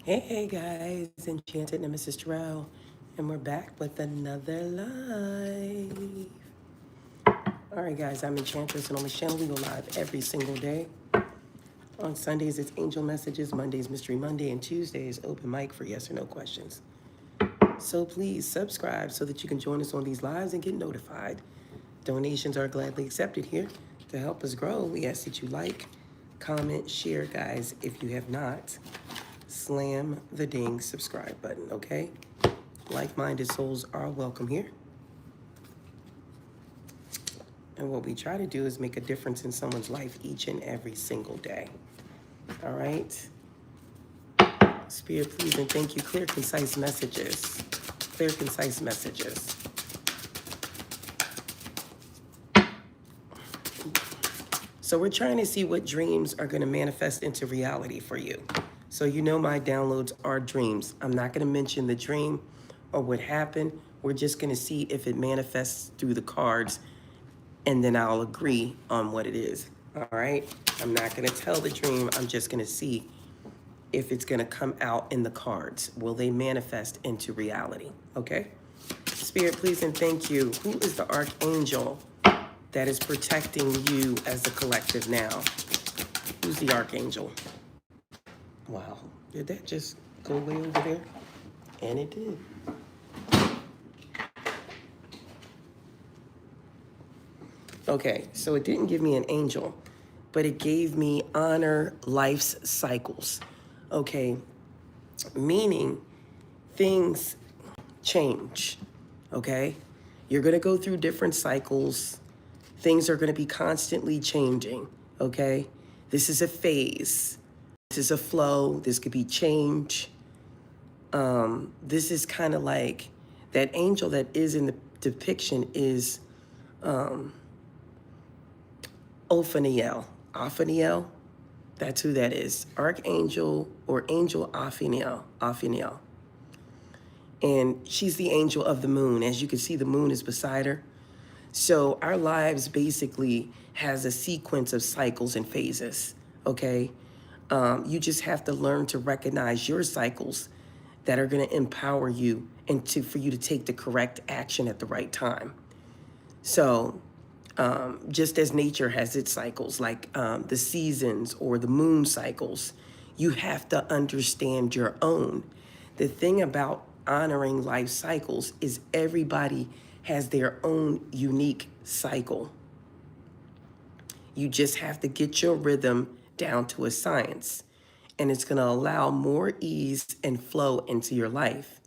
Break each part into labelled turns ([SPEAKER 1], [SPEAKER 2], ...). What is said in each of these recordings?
[SPEAKER 1] Hey guys, Enchanted Nemesis Terrell, and we're back with another live. All right, guys, I'm Enchantress, and on this channel we go live every single day. On Sundays it's Angel Messages, Mondays Mystery Monday, and Tuesdays open mic for yes or no questions. So please subscribe so that you can join us on these lives and get notified. Donations are gladly accepted here. To help us grow, we ask that you like, comment, share, guys, if you have not. Slam the ding subscribe button, okay? Like-minded souls are welcome here. And what we try to do is make a difference in someone's life each and every single day. All right? Spirit, please and thank you. Clear, concise messages. Clear, concise messages. So we're trying to see what dreams are going to manifest into reality for you. So you know my downloads are dreams. I'm not going to mention the dream or what happened. We're just going to see if it manifests through the cards, and then I'll agree on what it is. All right? I'm not going to tell the dream. I'm just going to see if it's going to come out in the cards. Will they manifest into reality? Okay? Spirit, please and thank you. Who is the archangel that is protecting you as a collective now? Who's the archangel? Wow. Did that just go way over there? And it did. Okay, so it didn't give me an angel, but it gave me honor life's cycles. Okay, meaning things change. Okay, you're going to go through different cycles. Things are going to be constantly changing. Okay, this is a phase. This is a flow. This could be change. This is kind of like that angel that is in the depiction is Ophaniel. Ophaniel, that's who that is. Archangel or Angel Ophaniel. Ophaniel. And she's the angel of the moon. As you can see, the moon is beside her. So our lives basically has a sequence of cycles and phases, okay? You just have to learn to recognize your cycles that are going to empower you and for you to take the correct action at the right time. So just as nature has its cycles, like the seasons or the moon cycles, you have to understand your own. The thing about honoring life cycles is everybody has their own unique cycle. You just have to get your rhythm down to a science, and it's going to allow more ease and flow into your life.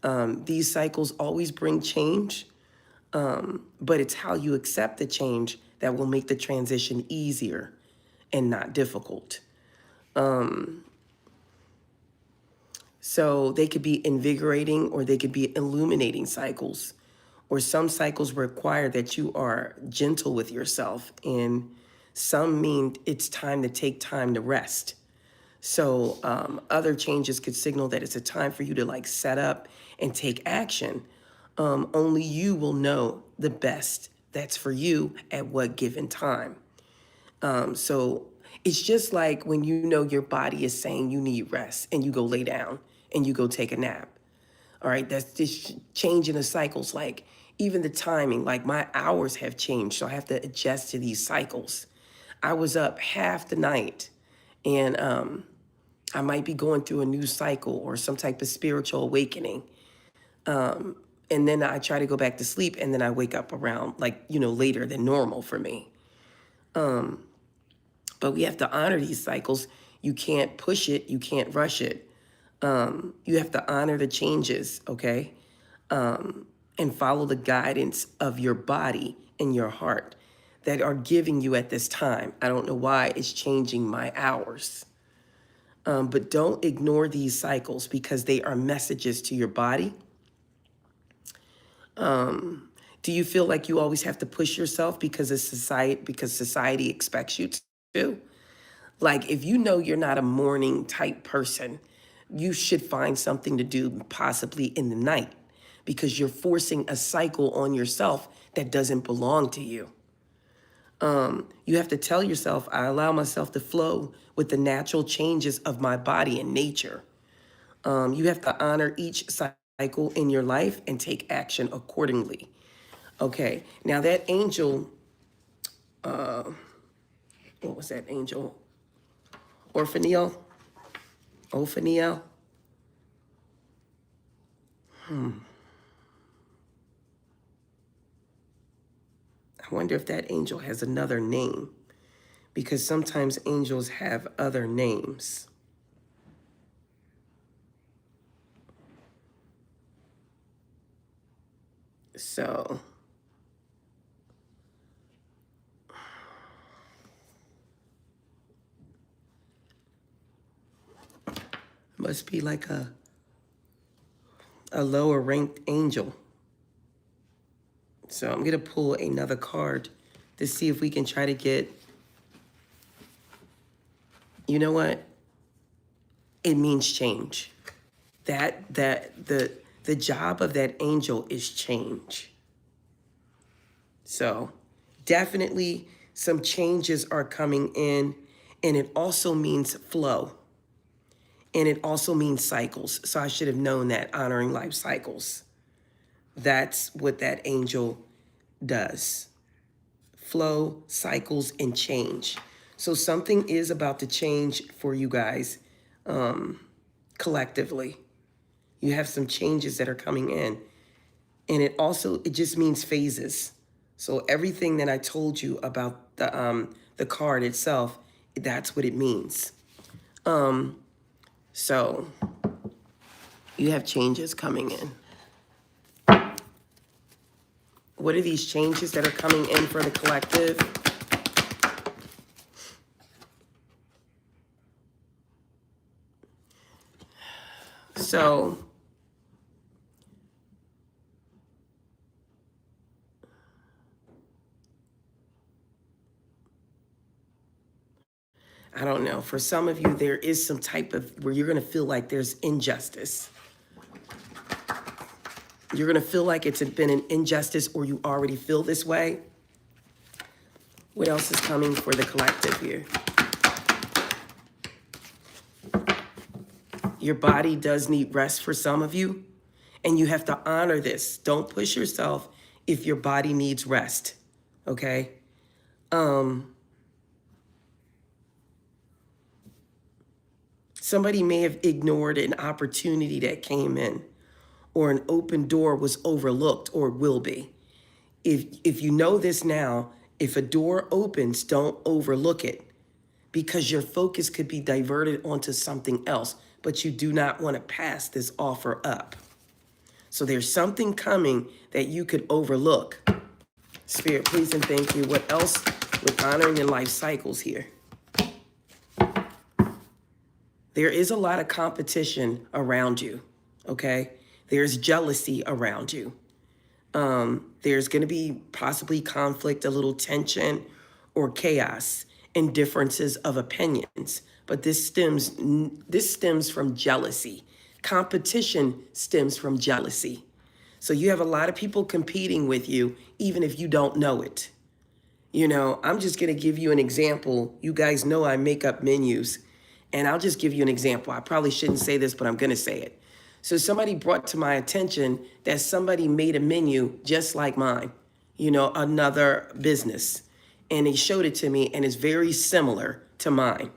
[SPEAKER 1] These cycles always bring change, but it's how you accept the change that will make the transition easier and not difficult. So they could be invigorating or they could be illuminating cycles, or some cycles require that you are gentle with yourself, and some mean it's time to take time to rest. So other changes could signal that it's a time for you to like set up and take action. Only you will know the best that's for you at what given time. So it's just like when you know your body is saying you need rest and you go lay down and you go take a nap. All right, that's just changing the cycles. Like even the timing, like my hours have changed, so I have to adjust to these cycles. I was up half the night, and I might be going through a new cycle or some type of spiritual awakening. And then I try to go back to sleep, and then I wake up around like, later than normal for me. But we have to honor these cycles. You can't push it. You can't rush it. You have to honor the changes, okay? And follow the guidance of your body and your heart that are giving you at this time. I don't know why it's changing my hours. But don't ignore these cycles because they are messages to your body. Do you feel like you always have to push yourself because society expects you to? Like if you know you're not a morning type person, you should find something to do possibly in the night because you're forcing a cycle on yourself that doesn't belong to you. You have to tell yourself, I allow myself to flow with the natural changes of my body and nature. You have to honor each cycle in your life and take action accordingly. Okay, now that angel, what was that angel? Ophaniel? Ophaniel? I wonder if that angel has another name, because sometimes angels have other names. So, must be like a lower ranked angel. So I'm going to pull another card to see if we can try to get, you know what? It means change. The job of that angel is change. So definitely some changes are coming in, and it also means flow. And it also means cycles. So I should have known that, honoring life cycles. That's what that angel does. Flow, cycles, and change. So something is about to change for you guys collectively. You have some changes that are coming in. And it just means phases. So everything that I told you about the card itself, that's what it means. So you have changes coming in. What are these changes that are coming in for the collective? So I don't know. For some of you, there is some type of where you're going to feel like there's injustice. You're going to feel like it's been an injustice, or you already feel this way. What else is coming for the collective here? Your body does need rest for some of you, and you have to honor this. Don't push yourself if your body needs rest, okay? Somebody may have ignored an opportunity that came in, or an open door was overlooked, or will be. If you know this now, if a door opens, don't overlook it, because your focus could be diverted onto something else, but you do not want to pass this offer up. So there's something coming that you could overlook. Spirit, please and thank you. What else with honoring your life cycles here? There is a lot of competition around you, okay? There's jealousy around you. There's going to be possibly conflict, a little tension, or chaos, and differences of opinions. But this stems from jealousy. Competition stems from jealousy. So you have a lot of people competing with you, even if you don't know it. You know, I'm just going to give you an example. You guys know I make up menus, and I'll just give you an example. I probably shouldn't say this, but I'm going to say it. So somebody brought to my attention that somebody made a menu just like mine, you know, another business. And they showed it to me, and it's very similar to mine.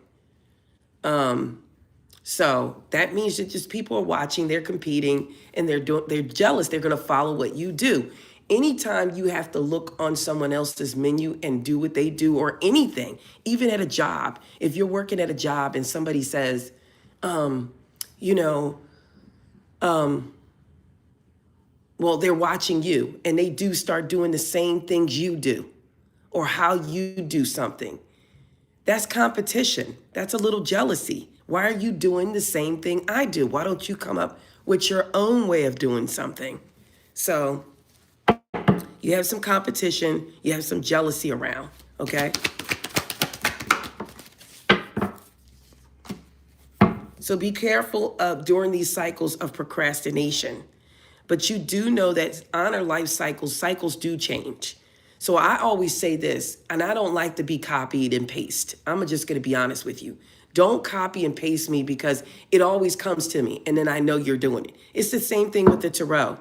[SPEAKER 1] So that means that just people are watching, they're competing, and they're jealous. They're going to follow what you do. Anytime you have to look on someone else's menu and do what they do, or anything, even at a job, if you're working at a job and somebody says, you know, well, they're watching you, and they do start doing the same things you do, or how you do something. That's competition. That's a little jealousy. Why are you doing the same thing I do? Why don't you come up with your own way of doing something? So you have some competition, you have some jealousy around, okay? So be careful during these cycles of procrastination. But you do know that honor life cycles do change. So I always say this, and I don't like to be copied and paste. I'm just going to be honest with you. Don't copy and paste me because it always comes to me and then I know you're doing it. It's the same thing with the tarot.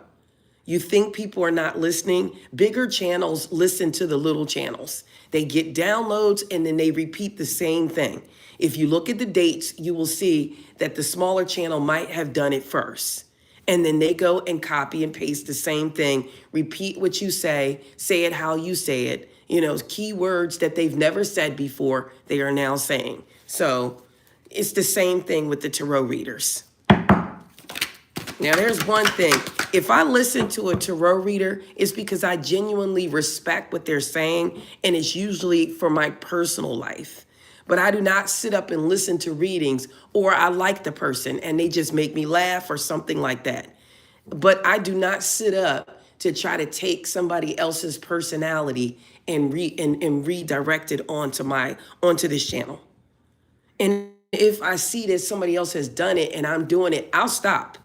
[SPEAKER 1] You think people are not listening? Bigger channels listen to the little channels. They get downloads and then they repeat the same thing. If you look at the dates, you will see that the smaller channel might have done it first. And then they go and copy and paste the same thing, repeat what you say it how you say it. You know, keywords that they've never said before, they are now saying. So it's the same thing with the tarot readers. Now, there's one thing. If I listen to a tarot reader, it's because I genuinely respect what they're saying, and it's usually for my personal life. But I do not sit up and listen to readings, or I like the person and they just make me laugh or something like that. But I do not sit up to try to take somebody else's personality and redirect it onto this channel. And if I see that somebody else has done it and I'm doing it, I'll stop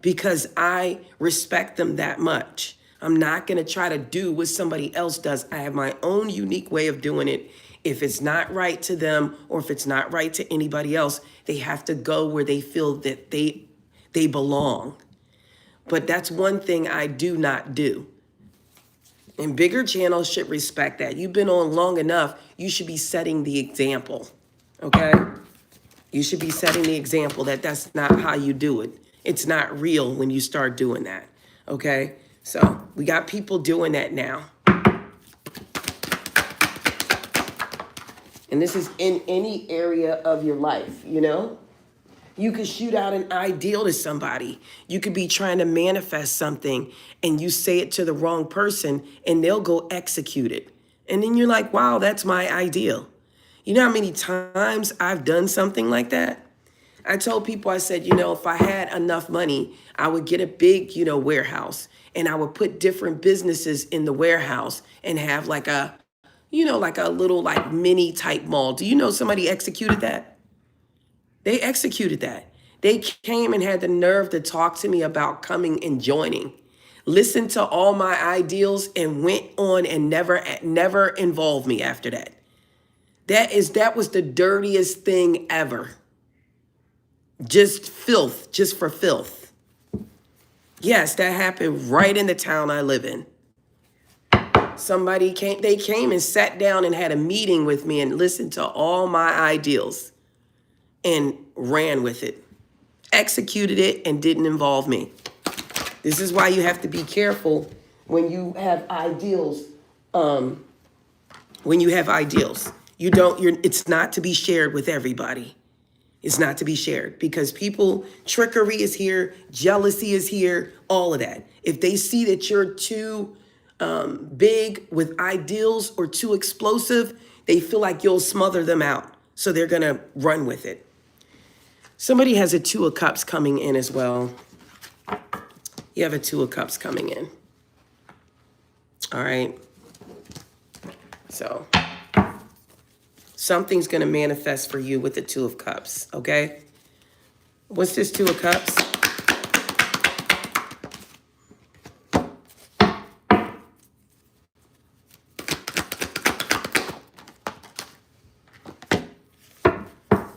[SPEAKER 1] because I respect them that much. I'm not going to try to do what somebody else does. I have my own unique way of doing it. If it's not right to them or if it's not right to anybody else, they have to go where they feel that they belong. But that's one thing I do not do. And bigger channels should respect that. You've been on long enough, you should be setting the example, okay? You should be setting the example that that's not how you do it. It's not real when you start doing that, okay? So we got people doing that now. And this is in any area of your life, you know? You could shoot out an ideal to somebody. You could be trying to manifest something and you say it to the wrong person and they'll go execute it. And then you're like, wow, that's my ideal. You know how many times I've done something like that? I told people, I said, you know, if I had enough money, I would get a big, you know, warehouse and I would put different businesses in the warehouse and have like a, you know, like a little like mini type mall. Do you know somebody executed that? They executed that. They came and had the nerve to talk to me about coming and joining. Listened to all my ideals and went on and never involved me after that. That was the dirtiest thing ever. Just filth, just for filth. Yes, that happened right in the town I live in. They came and sat down and had a meeting with me and listened to all my ideals and ran with it, executed it and didn't involve me. This is why you have to be careful when you have ideals. It's not to be shared with everybody. It's not to be shared because trickery is here, jealousy is here, all of that. If they see that you're too big with ideals or too explosive, they feel like you'll smother them out. So they're going to run with it. Somebody has a 2 of Cups coming in as well. You have a 2 of Cups coming in. All right. So something's going to manifest for you with the 2 of Cups, okay? What's this 2 of Cups?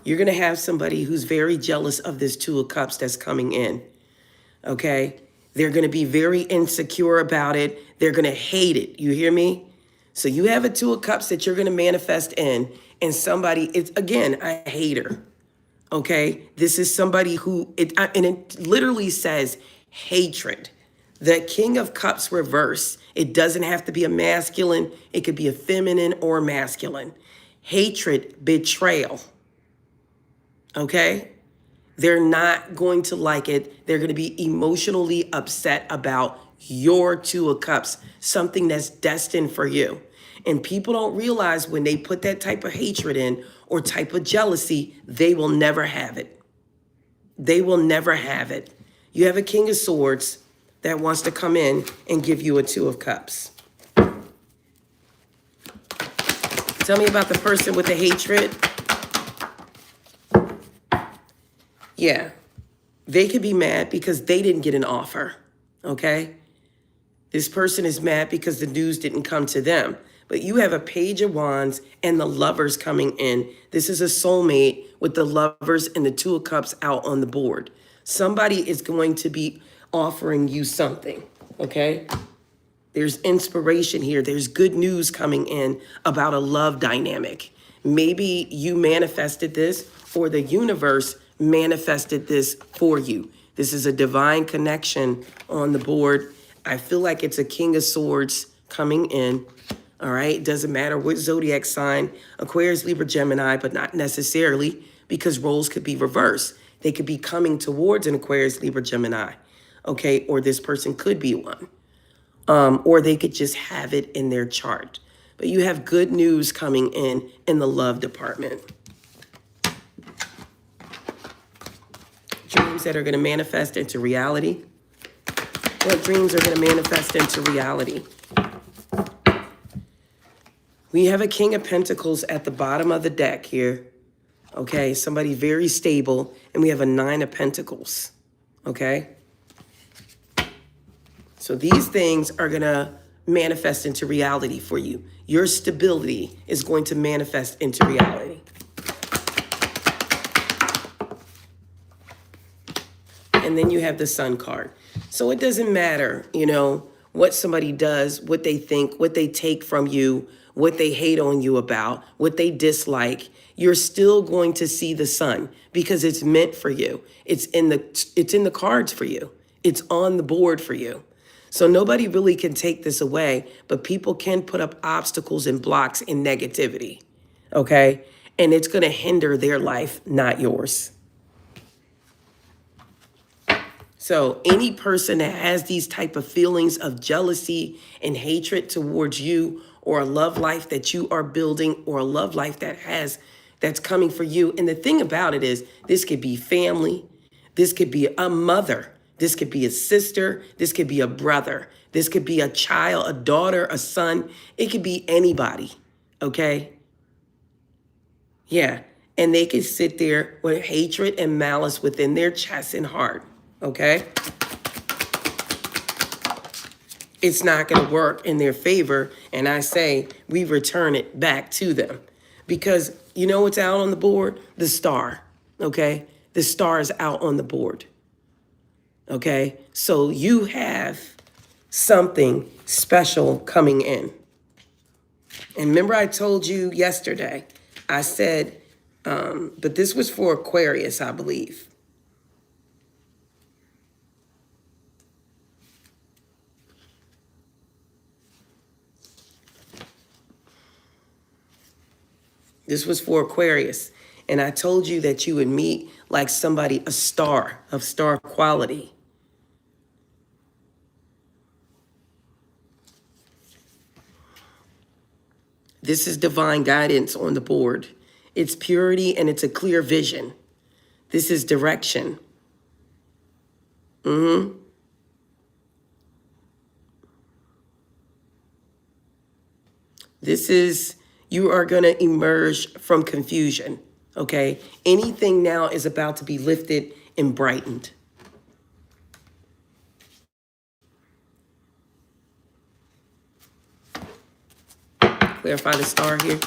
[SPEAKER 1] You're going to have somebody who's very jealous of this 2 of Cups that's coming in, okay? They're going to be very insecure about it. They're going to hate it. You hear me? So you have a 2 of Cups that you're going to manifest in, and somebody, it's, again, a hater, okay? This is somebody who, it literally says hatred. The King of Cups reverse. It doesn't have to be a masculine. It could be a feminine or masculine. Hatred, betrayal. Okay? They're not going to like it. They're going to be emotionally upset about your 2 of Cups, something that's destined for you. And people don't realize when they put that type of hatred in or type of jealousy, they will never have it. They will never have it. You have a King of Swords that wants to come in and give you a 2 of Cups. Tell me about the person with the hatred. Yeah, they could be mad because they didn't get an offer, okay? This person is mad because the news didn't come to them. But you have a Page of Wands and the Lovers coming in. This is a soulmate with the Lovers and the Two of Cups out on the board. Somebody is going to be offering you something, okay? There's inspiration here. There's good news coming in about a love dynamic. Maybe you manifested this, or the universe manifested this for you. This is a divine connection on the board. I feel like it's a King of Swords coming in. All right. Doesn't matter what zodiac sign, Aquarius, Libra, Gemini, but not necessarily, because roles could be reversed. They could be coming towards an Aquarius, Libra, Gemini. Okay. Or this person could be one. Or they could just have it in their chart. But you have good news coming in the love department. Dreams that are going to manifest into reality. What dreams are going to manifest into reality? We have a King of Pentacles at the bottom of the deck here. Okay, somebody very stable. And we have a Nine of Pentacles. Okay. So these things are going to manifest into reality for you. Your stability is going to manifest into reality. And then you have the Sun card. So it doesn't matter, you know, what somebody does, what they think, what they take from you, what they hate on you about, what they dislike. You're still going to see the sun because it's meant for you. It's in the cards for you. It's on the board for you. So nobody really can take this away, but people can put up obstacles and blocks and negativity, okay? And it's going to hinder their life, not yours. So any person that has these type of feelings of jealousy and hatred towards you, or a love life that you are building, or a love life that's coming for you. And the thing about it is, this could be family. This could be a mother. This could be a sister. This could be a brother. This could be a child, a daughter, a son. It could be anybody, okay? Yeah, and they could sit there with hatred and malice within their chest and heart, okay? It's not going to work in their favor, and I say we return it back to them. Because you know what's out on the board? The star, okay? The star is out on the board. Okay, so you have something special coming in. And remember I told you yesterday, I said, but this was for Aquarius, I believe. This was for Aquarius. And I told you that you would meet like somebody, a star of star quality. This is divine guidance on the board. It's purity and it's a clear vision. This is direction. This is, you are going to emerge from confusion, okay? Anything now is about to be lifted and brightened. Clarify the star here.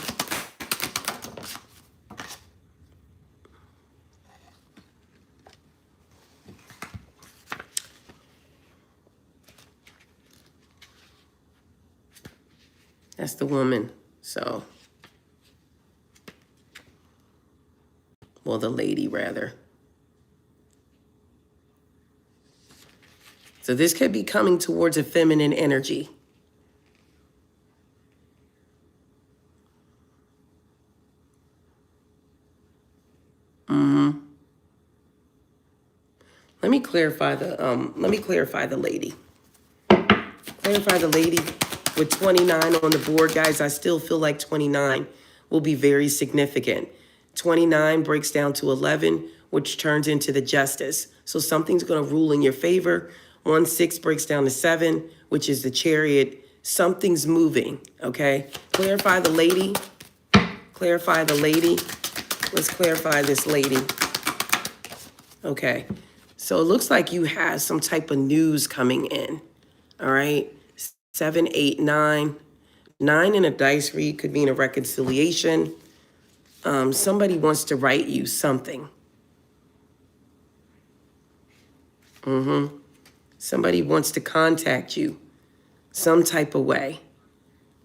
[SPEAKER 1] That's the woman. So, well, the lady rather. So this could be coming towards a feminine energy. Let me clarify the lady. Clarify the lady with 29 on the board, guys. I still feel like 29 will be very significant. 29 breaks down to 11, which turns into the justice. So something's going to rule in your favor. 1-6 breaks down to 7, which is the chariot. Something's moving, okay? Clarify the lady. Clarify the lady. Let's clarify this lady. Okay. So it looks like you have some type of news coming in. All right. 7, 8, 9. 9 in a dice read could mean a reconciliation. Somebody wants to write you something. Somebody wants to contact you some type of way.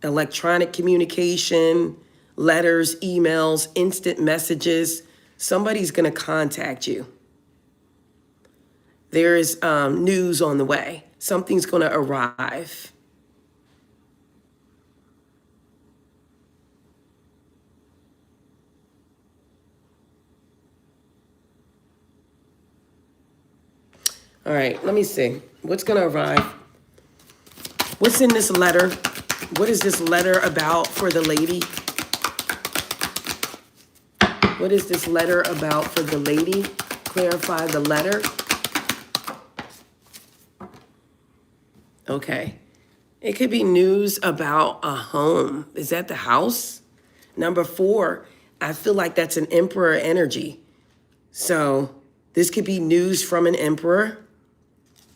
[SPEAKER 1] Electronic communication, letters, emails, instant messages. Somebody's going to contact you. There is news on the way. Something's going to arrive. All right, let me see. What's going to arrive? What's in this letter? What is this letter about for the lady? What is this letter about for the lady? Clarify the letter. Okay. It could be news about a home. Is that the house? Number 4, I feel like that's an emperor energy. So this could be news from an emperor.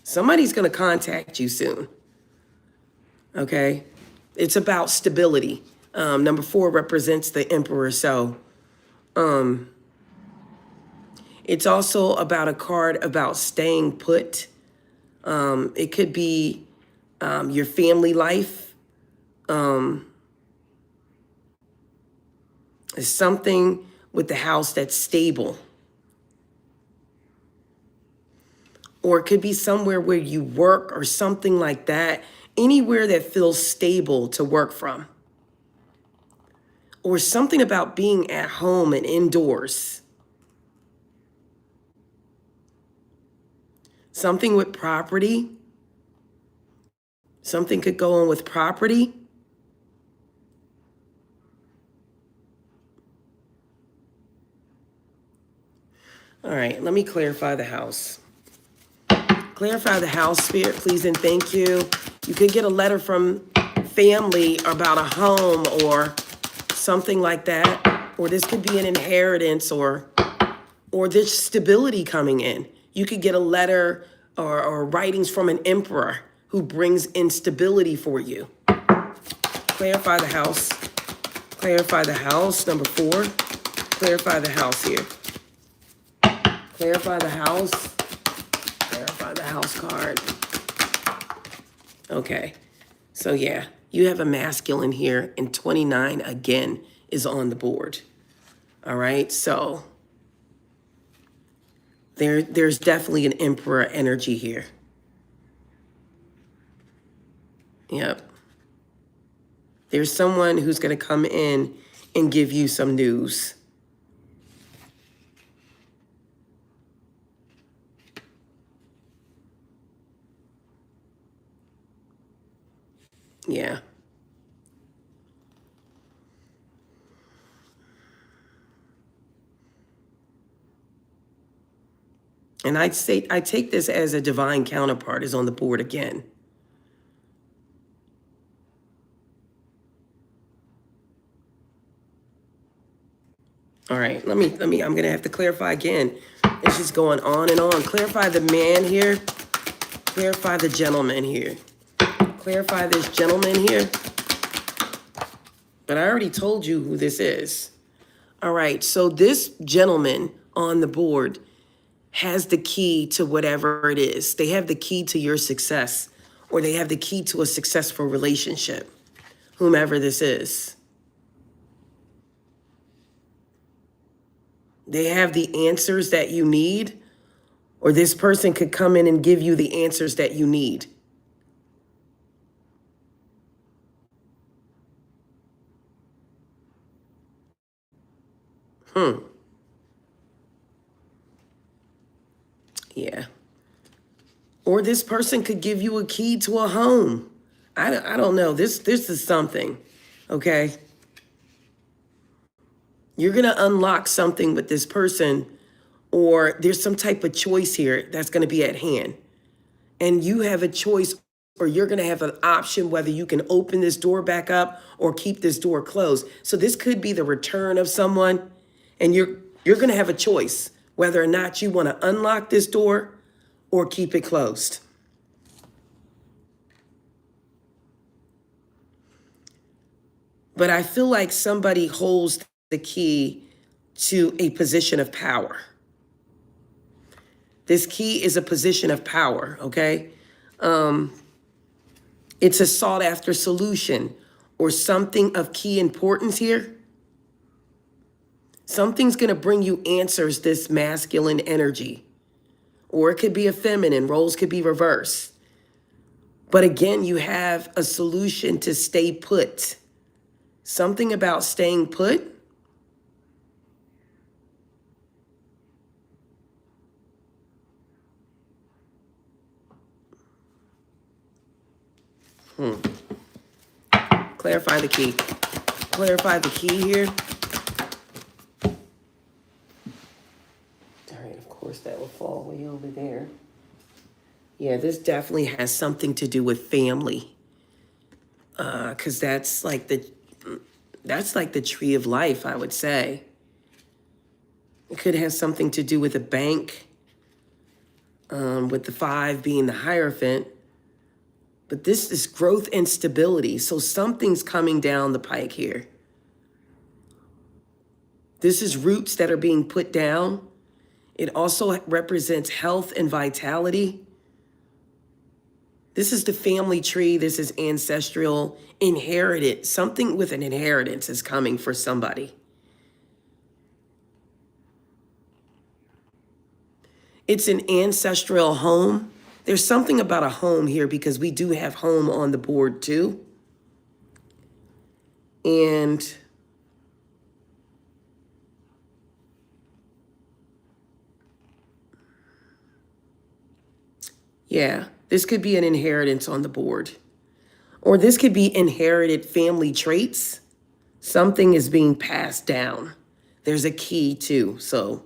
[SPEAKER 1] Somebody's going to contact you soon. Okay. It's about stability. Number 4 represents the emperor. So it's also about a card about staying put. It could be your family life. It's something with the house that's stable. Or it could be somewhere where you work or something like that. Anywhere that feels stable to work from. Or something about being at home and indoors. Something with property. Something could go on with property. All right, let me clarify the house. Clarify the house, Spirit, please and thank you. You could get a letter from family about a home or something like that. Or this could be an inheritance or there's stability coming in. You could get a letter or writings from an emperor who brings instability for you. Clarify the house. Clarify the house, number 4. Clarify the house here. Clarify the house. Clarify the house card. Okay. So yeah, you have a masculine here and 29 again is on the board. All right. So there's definitely an emperor energy here. Yep. There's someone who's going to come in and give you some news. Yeah. And I take this as a divine counterpart is on the board again. All right, I'm going to have to clarify again. It's just going on and on. Clarify the man here. Clarify the gentleman here. Clarify this gentleman here. But I already told you who this is. All right, so this gentleman on the board has the key to whatever it is. They have the key to your success, or they have the key to a successful relationship, whomever this is. They have the answers that you need, or this person could come in and give you the answers that you need. Yeah. Or this person could give you a key to a home. I don't know. This is something, okay? You're going to unlock something with this person, or there's some type of choice here that's going to be at hand. And you have a choice, or you're going to have an option whether you can open this door back up or keep this door closed. So this could be the return of someone, and you're going to have a choice whether or not you want to unlock this door or keep it closed. But I feel like somebody holds the key to a position of power. This key is a position of power, okay? It's a sought after solution or something of key importance here. Something's going to bring you answers, this masculine energy. Or it could be a feminine, roles could be reversed. But again, you have a solution to stay put. Something about staying put. Clarify the key. Clarify the key here. All right, of course that will fall way over there. Yeah, this definitely has something to do with family. Because that's like the tree of life, I would say. It could have something to do with a bank, with the 5 being the Hierophant. But this is growth and stability. So something's coming down the pike here. This is roots that are being put down. It also represents health and vitality. This is the family tree. This is ancestral, inherited. Something with an inheritance is coming for somebody. It's an ancestral home. There's something about a home here because we do have home on the board too. And yeah, this could be an inheritance on the board. Or this could be inherited family traits. Something is being passed down. There's a key too. So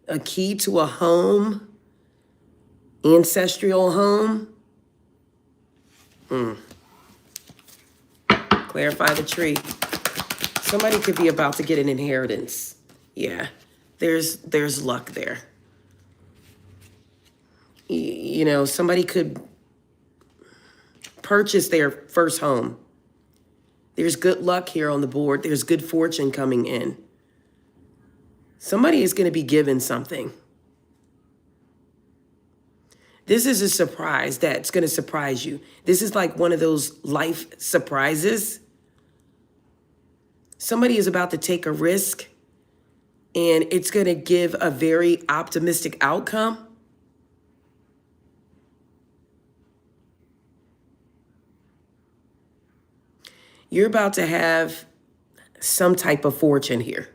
[SPEAKER 1] a key to a home, ancestral home. Clarify the tree. Somebody could be about to get an inheritance. Yeah, there's luck there. You know, somebody could purchase their first home. There's good luck here on the board. There's good fortune coming in. Somebody is going to be given something. This is a surprise that's going to surprise you. This is like one of those life surprises. Somebody is about to take a risk, and it's going to give a very optimistic outcome. You're about to have some type of fortune here.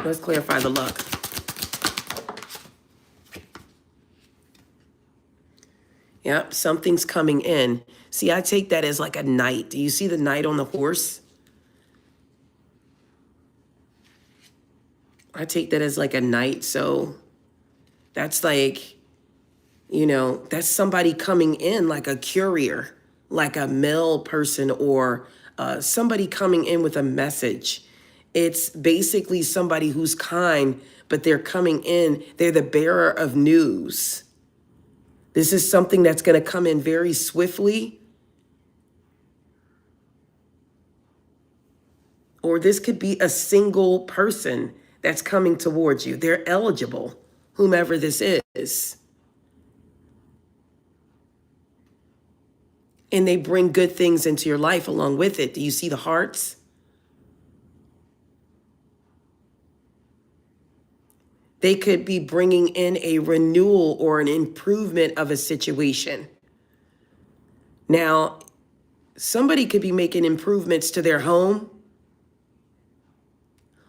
[SPEAKER 1] Let's clarify the luck. Yep, something's coming in. See, I take that as like a knight. Do you see the knight on the horse? I take that as like a knight. So that's like, you know, that's somebody coming in like a courier, like a mail person, or somebody coming in with a message. It's basically somebody who's kind, but they're coming in. They're the bearer of news. This is something that's going to come in very swiftly. Or this could be a single person that's coming towards you. They're eligible, whomever this is. And they bring good things into your life along with it. Do you see the hearts? They could be bringing in a renewal or an improvement of a situation. Now, somebody could be making improvements to their home,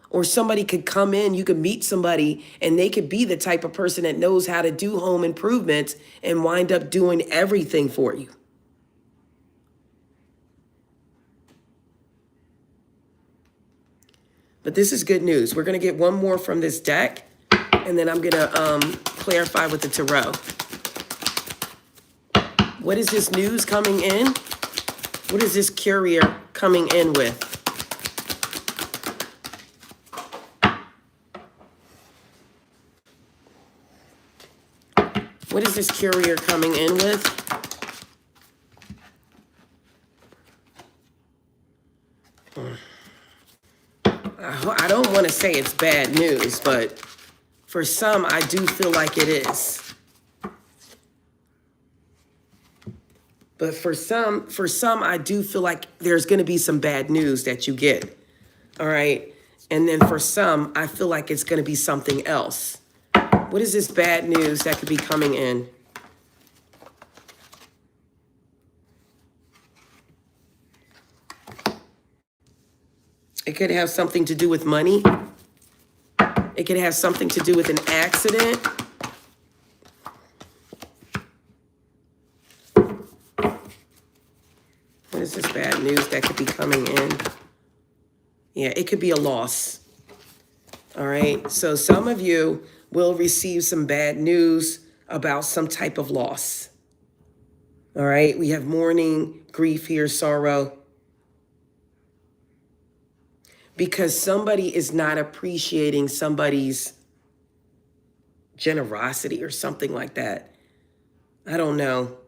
[SPEAKER 1] or somebody could come in, you could meet somebody, and they could be the type of person that knows how to do home improvements and wind up doing everything for you. But this is good news. We're going to get one more from this deck, and then I'm going to clarify with the tarot. What is this news coming in? What is this courier coming in with? What is this courier coming in with? I don't want to say it's bad news, but for some, I do feel like it is. But for some, I do feel like there's going to be some bad news that you get. All right. And then for some, I feel like it's going to be something else. What is this bad news that could be coming in? It could have something to do with money. It could have something to do with an accident. What is this bad news that could be coming in? Yeah, it could be a loss. All right. So some of you will receive some bad news about some type of loss. All right. We have mourning, grief here, sorrow. Because somebody is not appreciating somebody's generosity or something like that. I don't know.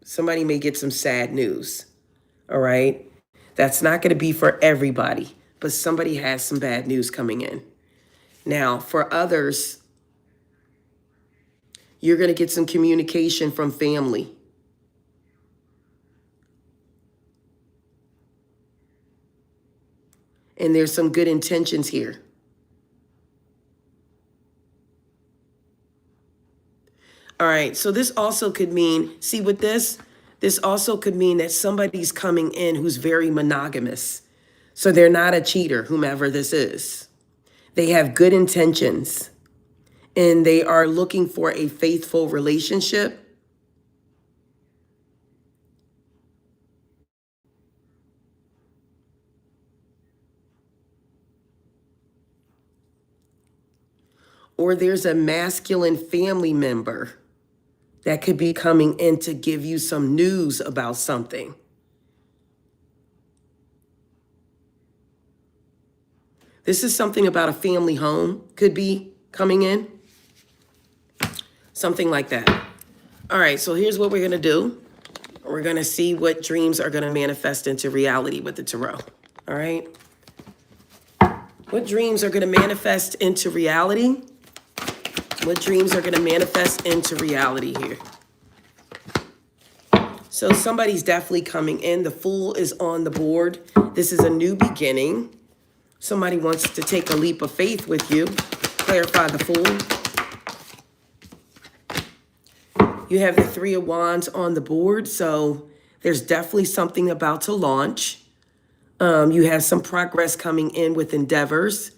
[SPEAKER 1] Somebody may get some sad news. All right. That's not going to be for everybody, but somebody has some bad news coming in. Now, for others, you're going to get some communication from family. And there's some good intentions here. All right, so this also could mean, see with this also could mean that somebody's coming in who's very monogamous. So they're not a cheater, whomever this is. They have good intentions and they are looking for a faithful relationship. Or there's a masculine family member that could be coming in to give you some news about something. This is something about a family home could be coming in. Something like that. All right, so here's what we're going to do. We're going to see what dreams are going to manifest into reality with the tarot. All right. What dreams are going to manifest into reality? What dreams are going to manifest into reality here? So somebody's definitely coming in. The Fool is on the board. This is a new beginning. Somebody wants to take a leap of faith with you. Clarify the Fool. You have the Three of Wands on the board. So there's definitely something about to launch. You have some progress coming in with endeavors.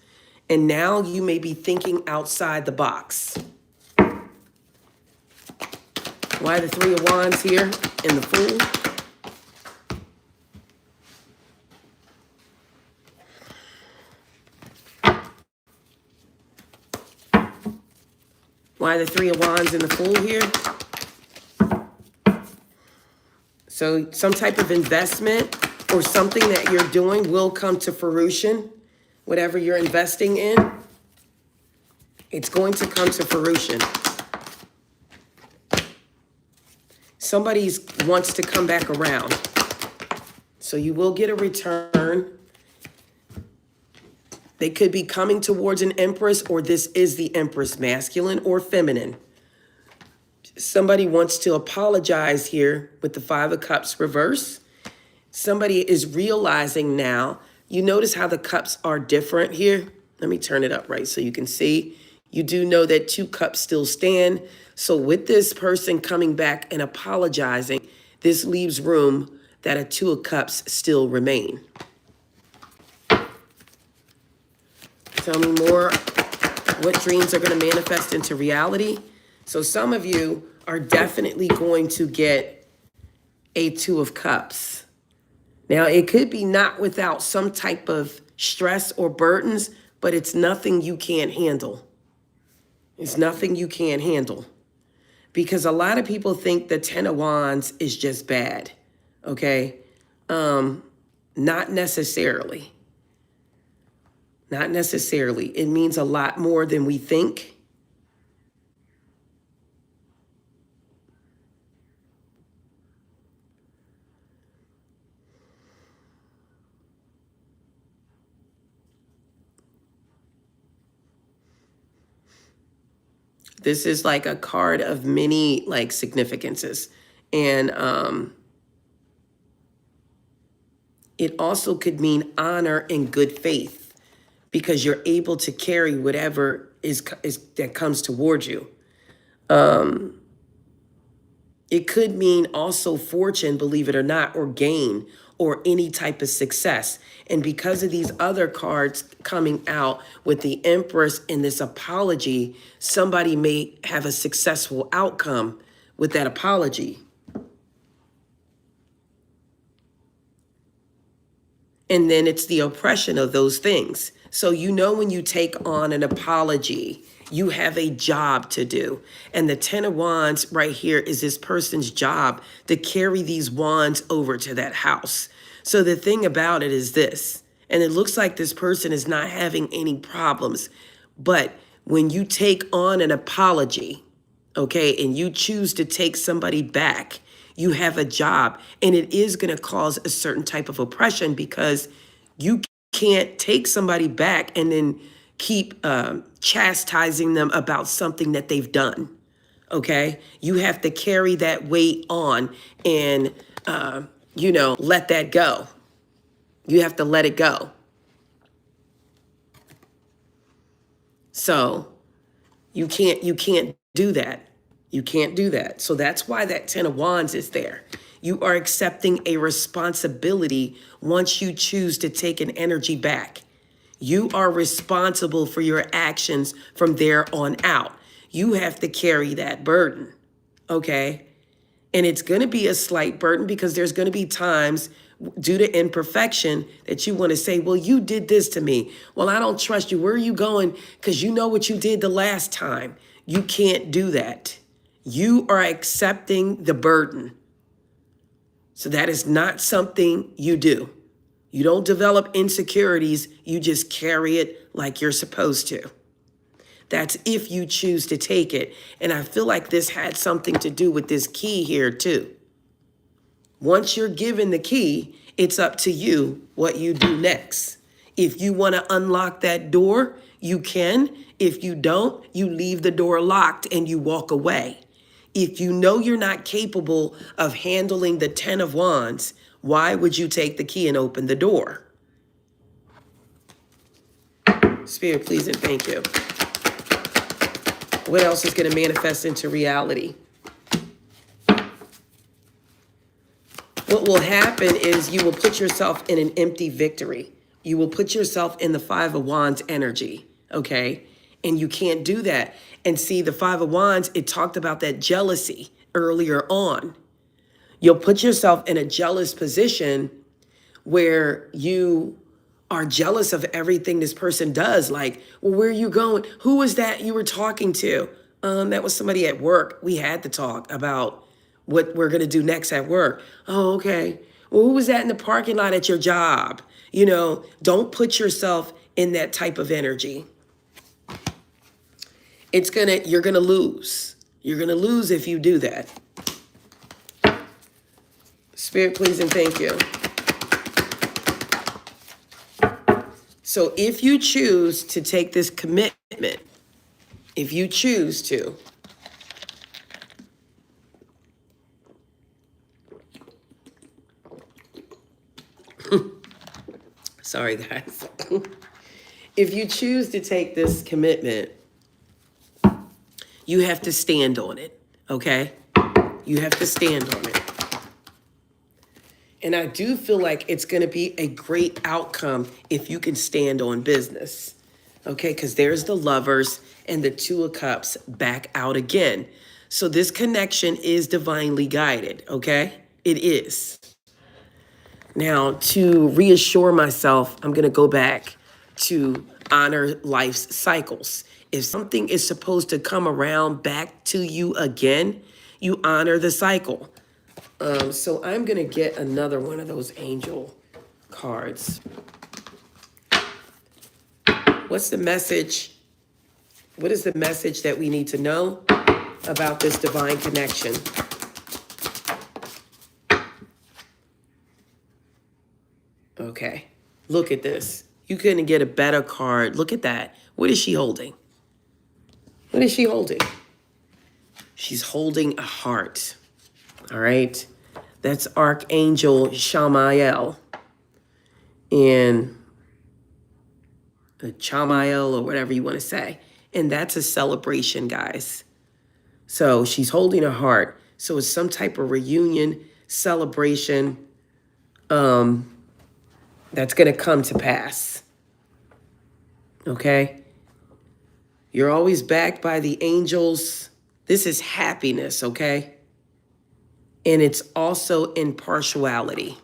[SPEAKER 1] And now you may be thinking outside the box. Why the Three of Wands here and the Fool? Why the Three of Wands and the Fool here? So some type of investment or something that you're doing will come to fruition. Whatever you're investing in, it's going to come to fruition. Somebody wants to come back around. So you will get a return. They could be coming towards an Empress, or this is the Empress, masculine or feminine. Somebody wants to apologize here with the Five of Cups reverse. Somebody is realizing now, you notice how the cups are different here? Let me turn it up right so you can see. You do know that two cups still stand. So with this person coming back and apologizing, this leaves room that a Two of Cups still remain. Tell me more. What dreams are going to manifest into reality? So some of you are definitely going to get a Two of Cups. Now, it could be not without some type of stress or burdens, but it's nothing you can't handle. It's nothing you can't handle. Because a lot of people think the Ten of Wands is just bad, okay? Not necessarily. Not necessarily. It means a lot more than we think. This is like a card of many like significances. And it also could mean honor and good faith, because you're able to carry whatever is that comes towards you. It could mean also fortune, believe it or not, or gain, or any type of success. And because of these other cards coming out with the Empress and this apology, somebody may have a successful outcome with that apology. And then it's the oppression of those things. So you know when you take on an apology, you have a job to do. And the Ten of Wands right here is this person's job to carry these wands over to that house. So the thing about it is this, and it looks like this person is not having any problems, but when you take on an apology, okay, and you choose to take somebody back, you have a job, and it is going to cause a certain type of oppression, because you can't take somebody back and then keep chastising them about something that they've done. Okay, you have to carry that weight on and let that go. You have to let it go. So you can't do that. You can't do that. So that's why that Ten of Wands is there. You are accepting a responsibility once you choose to take an energy back. You are responsible for your actions from there on out. You have to carry that burden, okay? And it's going to be a slight burden, because there's going to be times due to imperfection that you want to say, well, you did this to me. Well, I don't trust you. Where are you going? Because you know what you did the last time. You can't do that. You are accepting the burden. So that is not something you do. You don't develop insecurities. You just carry it like you're supposed to. That's if you choose to take it. And I feel like this had something to do with this key here too. Once you're given the key, it's up to you what you do next. If you want to unlock that door, you can. If you don't, you leave the door locked and you walk away. If you know you're not capable of handling the Ten of Wands, why would you take the key and open the door? Spirit, please and thank you. What else is going to manifest into reality? What will happen is you will put yourself in an empty victory. You will put yourself in the Five of Wands energy, okay? And you can't do that. And see, the Five of Wands, it talked about that jealousy earlier on. You'll put yourself in a jealous position where you are jealous of everything this person does. Like, well, where are you going? Who was that you were talking to? That was somebody at work. We had to talk about what we're going to do next at work. Oh, okay. Well, who was that in the parking lot at your job? Don't put yourself in that type of energy. You're going to lose. You're going to lose if you do that. Spirit, please and thank you. So if you choose to take this commitment, if you choose to, sorry guys, if you choose to take this commitment, you have to stand on it, okay? You have to stand on it. And I do feel like it's going to be a great outcome if you can stand on business, okay? Because there's the Lovers and the Two of Cups back out again. So this connection is divinely guided, okay? It is. Now, to reassure myself, I'm going to go back to honor life's cycles. If something is supposed to come around back to you again, you honor the cycle. So I'm going to get another one of those angel cards. What's the message? What is the message that we need to know about this divine connection? Okay, look at this. You couldn't get a better card. Look at that. What is she holding? What is she holding? She's holding a heart. All right. That's Archangel Shamael. And Chamael, or whatever you want to say. And that's a celebration, guys. So she's holding a heart. So it's some type of reunion, celebration, that's going to come to pass. Okay? You're always backed by the angels. This is happiness, okay? And it's also impartiality.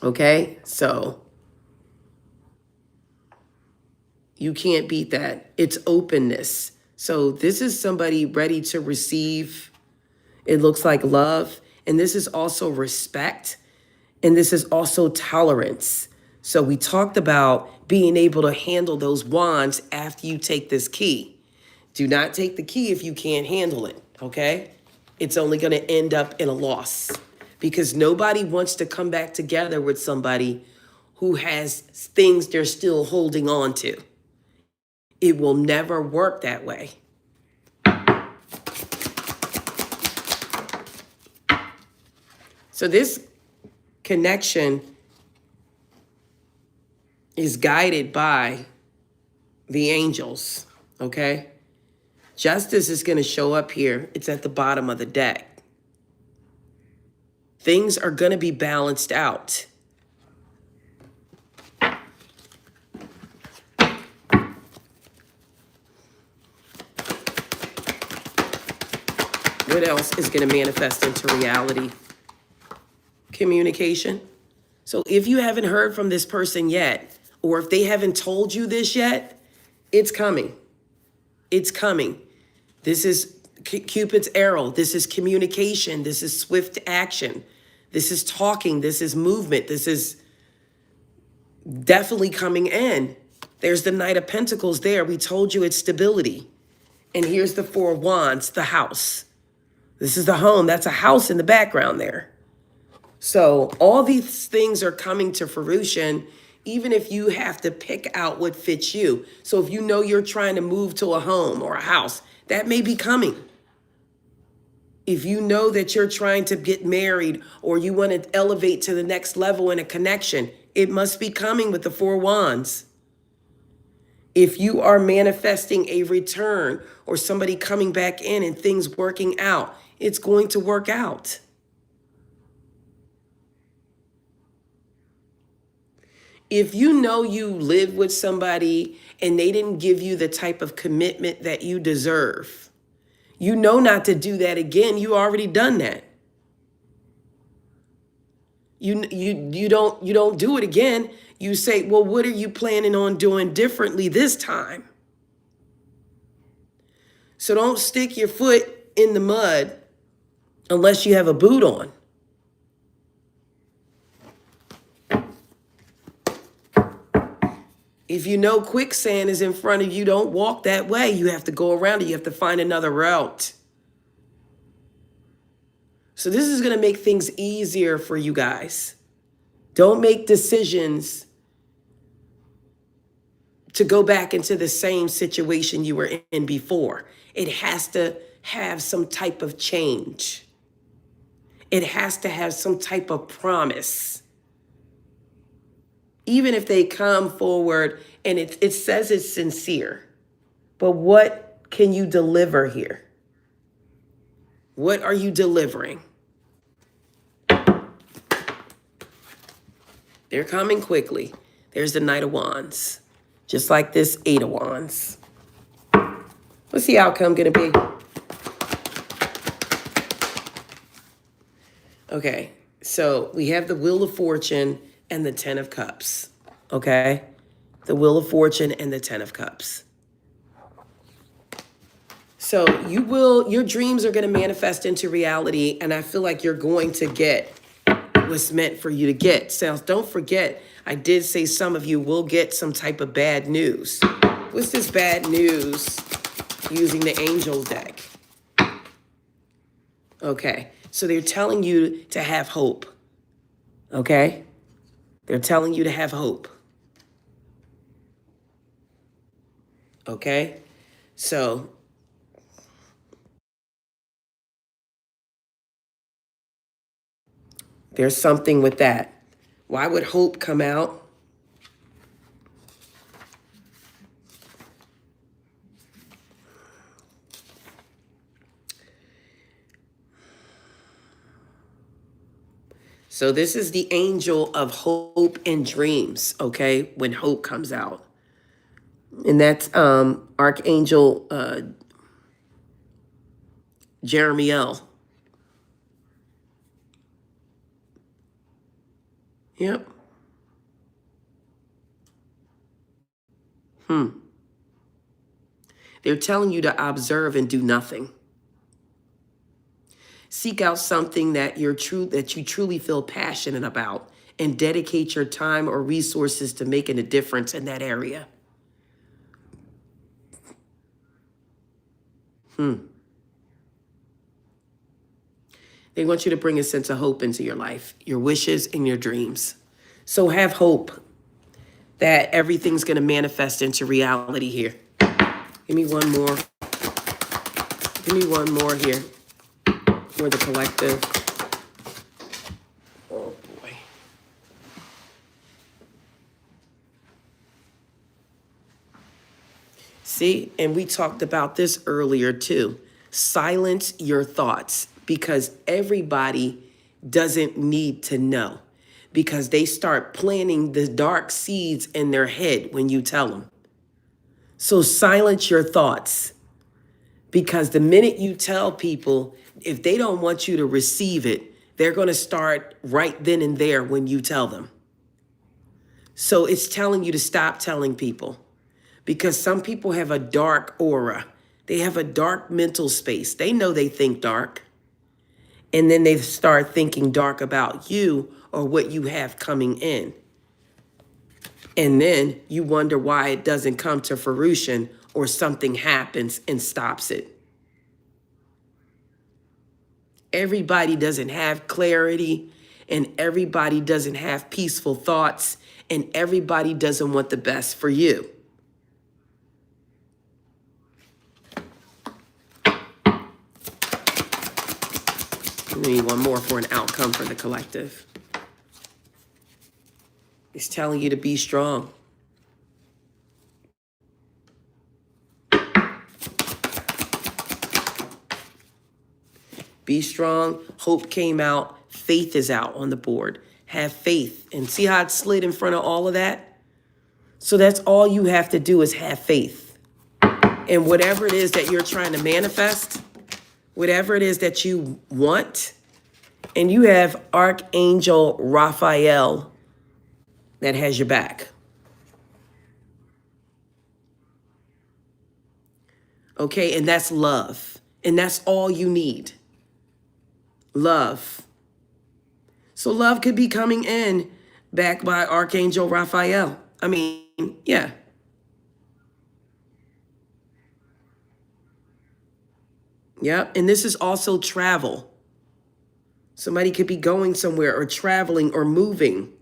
[SPEAKER 1] Okay? So you can't beat that. It's openness. So this is somebody ready to receive. It looks like love. And this is also respect. And this is also tolerance. So we talked about being able to handle those wands after you take this key. Do not take the key if you can't handle it, okay? It's only going to end up in a loss because nobody wants to come back together with somebody who has things they're still holding on to. It will never work that way. So this connection is guided by the angels, okay? Justice is going to show up here. It's at the bottom of the deck. Things are going to be balanced out. What else is going to manifest into reality? Communication. So if you haven't heard from this person yet, or if they haven't told you this yet, it's coming. It's coming. This is Cupid's arrow. This is communication. This is swift action. This is talking. This is movement. This is definitely coming in. There's the Knight of Pentacles there. We told you it's stability. And here's the Four of Wands, the house. This is the home. That's a house in the background there. So all these things are coming to fruition, even if you have to pick out what fits you. So if you know you're trying to move to a home or a house, that may be coming. If you know that you're trying to get married or you want to elevate to the next level in a connection, it must be coming with the Four Wands. If you are manifesting a return or somebody coming back in and things working out, it's going to work out. If you know you live with somebody and they didn't give you the type of commitment that you deserve, you know not to do that again. You already done that. You don't do it again. You say, well, what are you planning on doing differently this time? So don't stick your foot in the mud unless you have a boot on. If you know quicksand is in front of you, don't walk that way. You have to go around it. You have to find another route. So this is going to make things easier for you guys. Don't make decisions to go back into the same situation you were in before. It has to have some type of change. It has to have some type of promise. Even if they come forward and it says it's sincere, but what can you deliver here? What are you delivering? They're coming quickly. There's the Knight of Wands, just like this Eight of Wands. What's the outcome going to be? Okay, so we have the Wheel of Fortune and the Ten of Cups, okay? The Wheel of Fortune and the Ten of Cups. So your dreams are going to manifest into reality, and I feel like you're going to get what's meant for you to get. So don't forget, I did say some of you will get some type of bad news. What's this bad news using the angel deck? Okay, so they're telling you to have hope, okay? They're telling you to have hope. Okay? So There's something with that. Why would hope come out? So this is the angel of hope and dreams, okay, when hope comes out. And that's Archangel Jeremiel. Yep. They're telling you to observe and do nothing. Seek out something that you truly feel passionate about and dedicate your time or resources to making a difference in that area. They want you to bring a sense of hope into your life, your wishes and your dreams. So have hope that everything's going to manifest into reality here. Give me one more. Give me one more here for the collective. Oh, boy. See, and we talked about this earlier too. Silence your thoughts, because everybody doesn't need to know, because they start planting the dark seeds in their head when you tell them. So silence your thoughts, because the minute you tell people, if they don't want you to receive it, they're going to start right then and there when you tell them. So it's telling you to stop telling people, because some people have a dark aura. They have a dark mental space. They know they think dark. And then they start thinking dark about you or what you have coming in. And then you wonder why it doesn't come to fruition, or something happens and stops it. Everybody doesn't have clarity, and everybody doesn't have peaceful thoughts, and everybody doesn't want the best for you. We need one more for an outcome for the collective. It's telling you to be strong. Be strong. Hope came out. Faith is out on the board. Have faith. And see how it slid in front of all of that? So that's all you have to do, is have faith. And whatever it is that you're trying to manifest, whatever it is that you want, and you have Archangel Raphael that has your back. Okay, and that's love. And that's all you need. Love. So love could be coming in backed by Archangel Raphael. I mean, yeah. Yeah, and this is also travel. Somebody could be going somewhere or traveling or moving.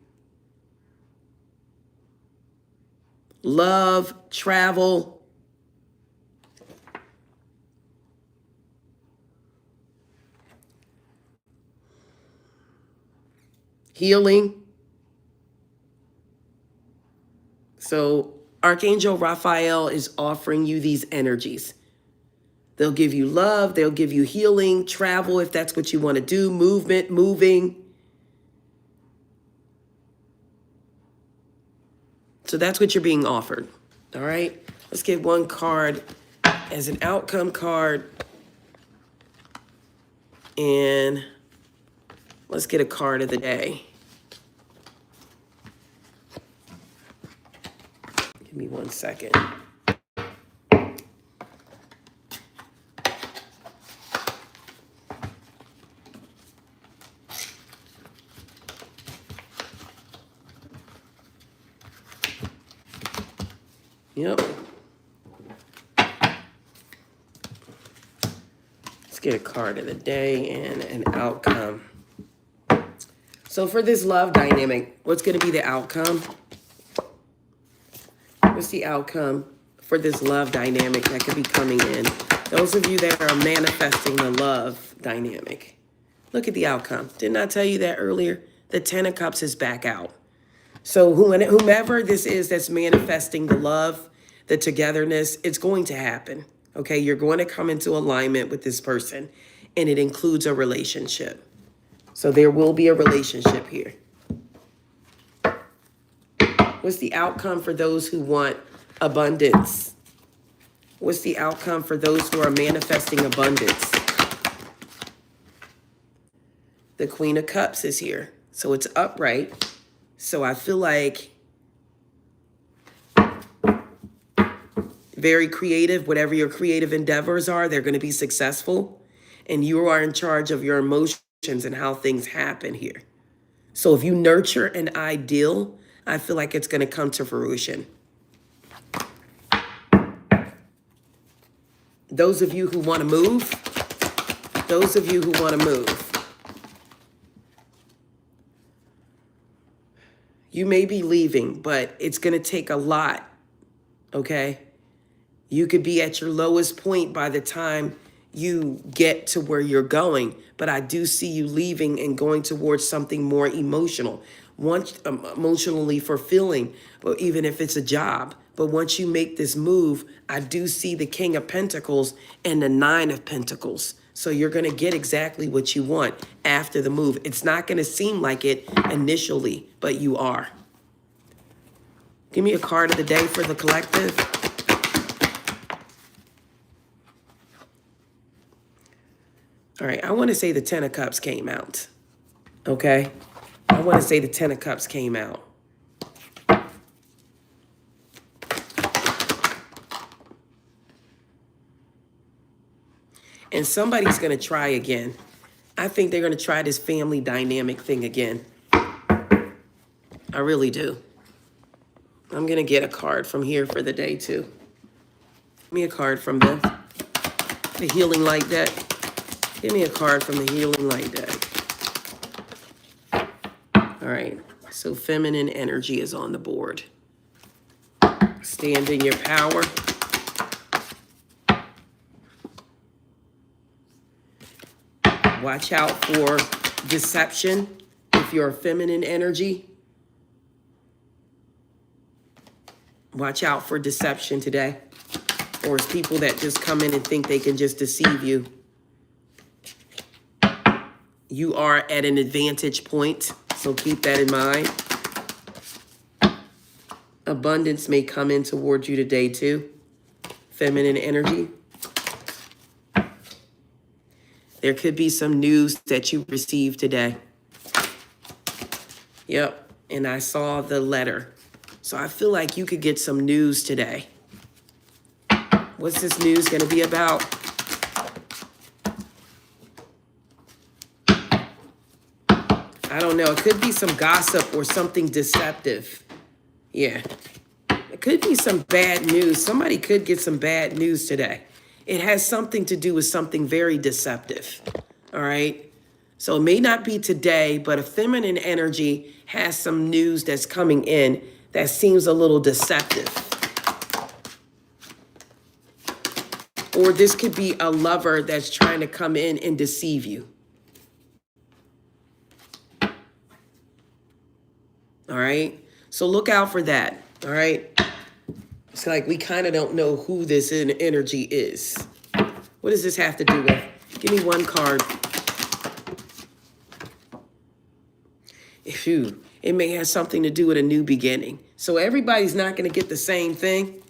[SPEAKER 1] Love, travel. Healing. So Archangel Raphael is offering you these energies. They'll give you love. They'll give you healing, travel, if that's what you want to do, movement, moving. So that's what you're being offered. All right. Let's get one card as an outcome card. And let's get a card of the day. Give me 1 second. Yep. Let's get a card of the day and an outcome. So for this love dynamic, what's going to be the outcome? What's the outcome for this love dynamic that could be coming in? Those of you that are manifesting the love dynamic, Look at the outcome. Didn't I tell you that earlier? The 10 of Cups is back out. So whomever this is that's manifesting the love, the togetherness, it's going to happen. Okay, you're going to come into alignment with this person, and it includes a relationship. So there will be a relationship here. What's the outcome for those who want abundance? What's the outcome for those who are manifesting abundance? The Queen of Cups is here. So it's upright. So I feel like very creative, whatever your creative endeavors are, they're going to be successful. And you are in charge of your emotions and how things happen here. So if you nurture an ideal, I feel like it's going to come to fruition. Those of you who want to move, you may be leaving, but it's going to take a lot, okay? You could be at your lowest point by the time you get to where you're going, but I do see you leaving and going towards something more emotional, emotionally fulfilling, but even if it's a job. But once you make this move, I do see the King of Pentacles and the Nine of Pentacles. So you're going to get exactly what you want after the move. It's not going to seem like it initially, but you are. Give me a card of the day for the collective. All right, I want to say the 10 of Cups came out. Okay? I want to say the 10 of Cups came out. And somebody's going to try again. I think they're going to try this family dynamic thing again. I really do. I'm going to get a card from here for the day, too. Give me a card from the Healing Light deck. Give me a card from the Healing Light deck. All right. So feminine energy is on the board. Stand in your power. Watch out for deception if you're a feminine energy. Watch out for deception today. Or it's people that just come in and think they can just deceive you. You are at an advantage point, so keep that in mind. Abundance may come in towards you today too. Feminine energy. There could be some news that you received today. Yep, and I saw the letter. So I feel like you could get some news today. What's this news going to be about? I don't know. It could be some gossip or something deceptive. Yeah. It could be some bad news. Somebody could get some bad news today. It has something to do with something very deceptive. All right? So it may not be today, but a feminine energy has some news that's coming in that seems a little deceptive. Or this could be a lover that's trying to come in and deceive you. All right? So look out for that. All right? It's like we kind of don't know who this energy is. What does this have to do with? Give me one card. Phew. It may have something to do with a new beginning. So everybody's not going to get the same thing.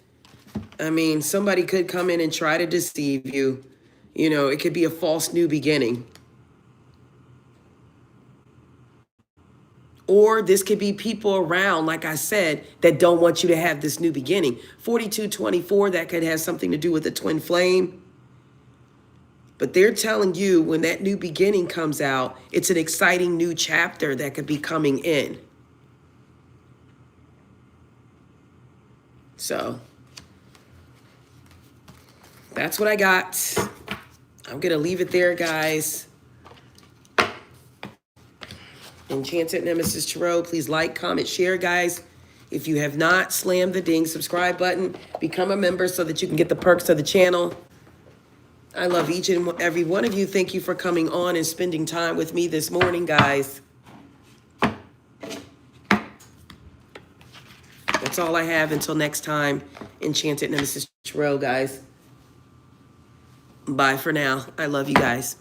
[SPEAKER 1] I mean, somebody could come in and try to deceive you. You know, it could be a false new beginning. Or this could be people around, like I said, that don't want you to have this new beginning. 4224, that could have something to do with the twin flame. But they're telling you when that new beginning comes out, it's an exciting new chapter that could be coming in. So that's what I got. I'm going to leave it there, guys. Enchanted Nemesis Tarot, please like, comment, share, guys. If you have not, slam the ding subscribe button. Become a member so that you can get the perks of the channel. I love each and every one of you. Thank you for coming on and spending time with me this morning, guys. That's all I have until next time. Enchanted Nemesis Tarot, guys. Bye for now. I love you guys.